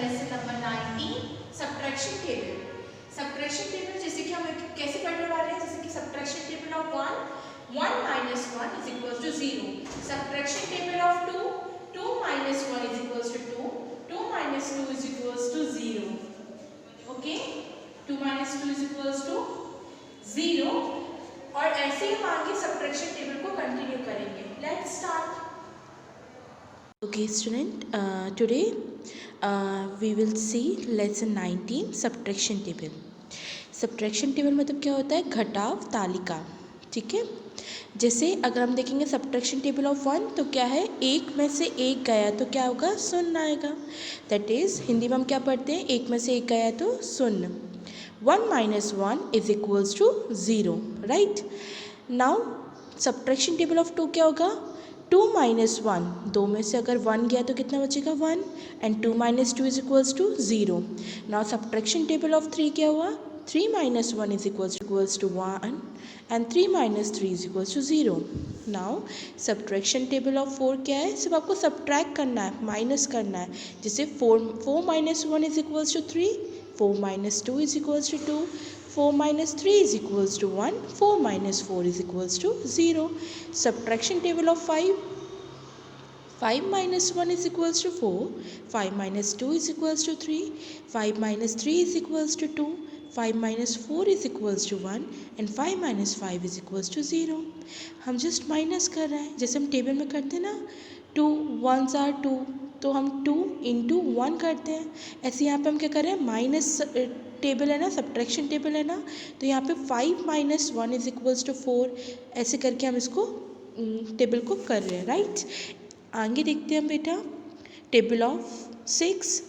Lesson number 19 subtraction table. Subtraction table जैसे कि हम कैसे करने वाले हैं, जैसे कि subtraction table of 1 minus 1 is equals to 0. Subtraction table of 2 minus 1 is equals to 2 minus 2 is equals to 0. Okay, 2 minus 2 is equals to 0. और ऐसे ही हम आगे सब्ट्रैक्शन टेबल को कंटिन्यू करेंगे। Let's start. Okay student, today we will see lesson 19 subtraction table. subtraction table मतलब क्या होता है, घटाव तालिका। ठीक है, जैसे अगर हम देखेंगे सब्ट्रैक्शन टेबल ऑफ 1 तो क्या है, एक में से एक गया तो क्या होगा, शून्य आएगा। दैट इज़ हिंदी में हम क्या पढ़ते हैं, एक में से एक गया तो शून्य। 1 minus 1 is equals to 0, right. Now subtraction table of 2 क्या होगा, 2 minus 1, दो में से अगर 1 गया तो कितना बचेगा 1, and 2 minus 2 is equals to 0। Now subtraction table of 3 क्या हुआ, 3 minus 1 is equals to 1 and 3 minus 3 is equals to 0। Now subtraction table of 4 क्या है, सिर्फ आपको सब्ट्रैक्ट करना है, माइनस करना है। जैसे 4 minus 1 is equals to 3, 4 minus 2 is equals to 2, 4 minus 3 is equals to 1, 4 minus 4 is equals to 0। Subtraction table of 5 minus 1 is equals to 4, 5 minus 2 is equals to 3, 5 minus 3 is equals to 2, 5 minus 4 is equals to 1 and 5 minus 5 is equals to 0। हम just minus कर रहे हैं, जैसे हम table में करते हैं ना, 2 1s are 2, तो हम 2 into 1 करते हैं। ऐसे यहाँ पे हम क्या कर रहे हैं, माइनस टेबल है ना, सब्ट्रैक्शन टेबल है ना, तो यहाँ पे 5 minus 1 is equals to 4, ऐसे करके हम इसको टेबल को कर रहे हैं, राइट। आगे देखते हैं हम बेटा, table of 6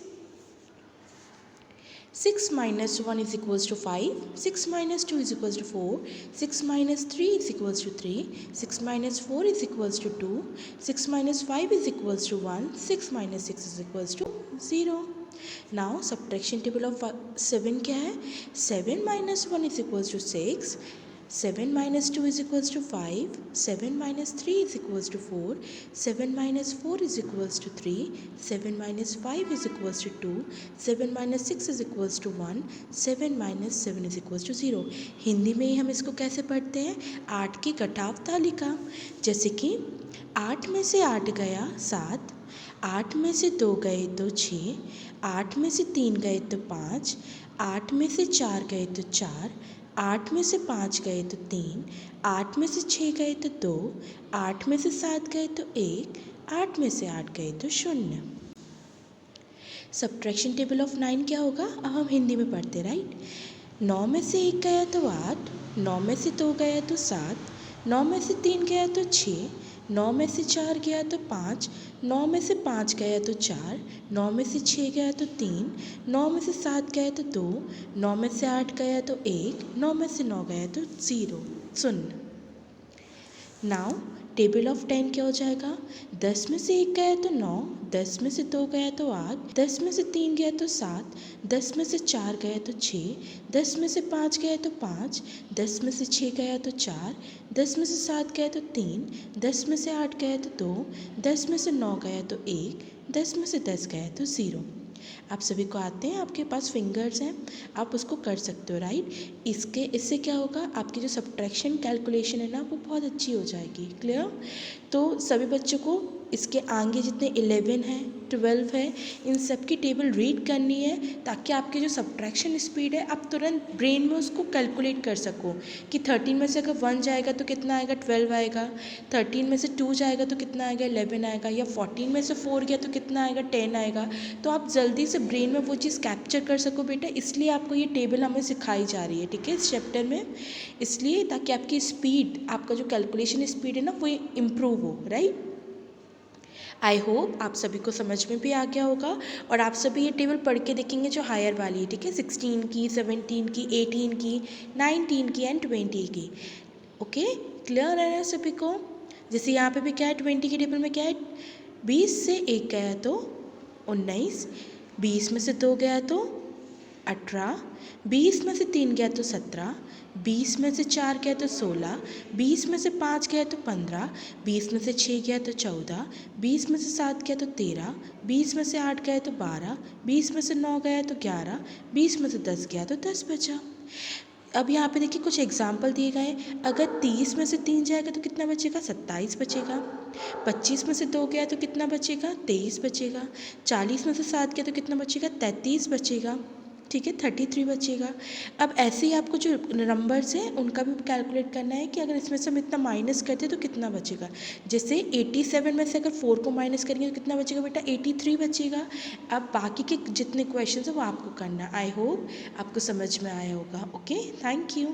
minus 1 is equals to 5, 6 minus 2 is equals to 4, 6 minus 3 is equals to 3, 6 minus 4 is equals to 2, 6 minus 5 is equals to 1, 6 minus 6 is equals to 0। Now subtraction table of 7 क्या है, 7 minus 1 is equals to 6, 7 minus 2 is equals to 5, 7 minus 3 is equals to 4, 7 minus 4 is equals to 3, 7 minus 5 is equals to 2, 7 minus 6 is equals to 1, 7 minus 7 is equals to 0। Hindi में हम इसको कैसे पढ़ते हैं, 8 की घटाव तालिका। जैसे कि 8 में से 8 गया 7, 8 में से 2 गए तो 6, 8 में से 3 गए तो 5, 8 में से 4 गए तो 4, 8 में से 5 गए तो 3, 8 में से 6 गए तो 2, 8 में से 7 गए तो 1, 8 में से 8 गए तो 0। सब्ट्रैक्शन टेबल ऑफ 9 क्या होगा, अब हम हिंदी में पढ़ते, राइट। 9 में से 1 गया तो 8, 9 में से 2 गया तो 7, 9 में से 3 गया तो 6, 9 में से 4 गया तो 5, 9 में से 5 गया तो 4, 9 में से 6 गया तो 3, 9 में से 7 गया तो 2, 9 में से 8 गया तो 1, 9 में से 9 गया तो 0, शून्य। नाउ टेबल ऑफ 10 क्या हो जाएगा, 10 में से 1 गया तो 9, 10 में से 2 गया तो 8, 10 में से 3 गया तो 7, 10 में से 4 गया तो 6, 10 में से 5 गया तो 5, 10 में से 6 गया तो 4, 10 में से 7 गया तो 3, 10 में से 8 गया तो 2, 10 में से 9 गया तो 1, 10 में से 10 गया तो 0। आप सभी को आते हैं, आपके पास फिंगर्स हैं, आप उसको कर सकते हो, राइट। इससे क्या होगा, आपकी जो सब्ट्रैक्शन कैलकुलेशन है ना, वो बहुत अच्छी हो जाएगी। क्लियर। तो सभी बच्चों को इसके आगे जितने 11 हैं 12 है, इन सब की टेबल रीड करनी है, ताकि आपकी जो सब्ट्रैक्शन स्पीड है आप तुरंत ब्रेन में उसको कैलकुलेट कर सको कि 13 में से अगर 1 जाएगा तो कितना आएगा, 12 आएगा, 13 में से 2 जाएगा तो कितना आएगा, 11 आएगा, या 14 में से 4 गया तो कितना आएगा, 10 आएगा। तो आप जल्दी से ब्रेन में वो चीज़ कैप्चर कर सको बेटा, इसलिए आपको ये टेबल हमें सिखाई जा रही है, ठीक है, इस चैप्टर में। इसलिए ताकि आपकी स्पीड, आपका जो कैलकुलेशन स्पीड है ना, वो इम्प्रूव हो, राइट। आई होप आप सभी को समझ में भी आ गया होगा, और आप सभी ये टेबल पढ़ के देखेंगे जो हायर वाली है, ठीक है, 16 की, 17 की, 18 की, 19 की एंड 20 की। ओके, क्लियर है ना सभी को। जैसे यहाँ पे भी क्या है, 20 की टेबल में क्या है, 20 से 1 गया तो 19, 20 में से 2 गया तो 18, 20 में से 3 गया तो 17, 20 में से 4 गया तो 16, 20 में से 5 गया तो 15, 20 में से 6 गया तो 14, 20 में से 7 गया तो 13, 20 में से 8 गया तो 12, 20 में से 9 गया तो 11, 20 में से 10 गया तो 10 बचा। अब यहाँ पे देखिए कुछ एग्जाम्पल दिए गए हैं। अगर 30 में से 3 जाएगा तो कितना बचेगा? 27 बचेगा। 25 में से 2 गया तो कितना बचेगा? 23 बचेगा। 40 में से 7 गया तो कितना बचेगा? 33 बचेगा। ठीक है, 33 बचेगा। अब ऐसे ही आपको जो नंबर्स हैं उनका भी कैलकुलेट करना है कि अगर इसमें से हम इतना माइनस करते हैं तो कितना बचेगा। जैसे 87 में से अगर 4 को माइनस करेंगे तो कितना बचेगा बेटा? 83 बचेगा। अब बाकी के जितने क्वेश्चन हैं वो आपको करना है। आई होप आपको समझ में आया होगा। Okay, thank you.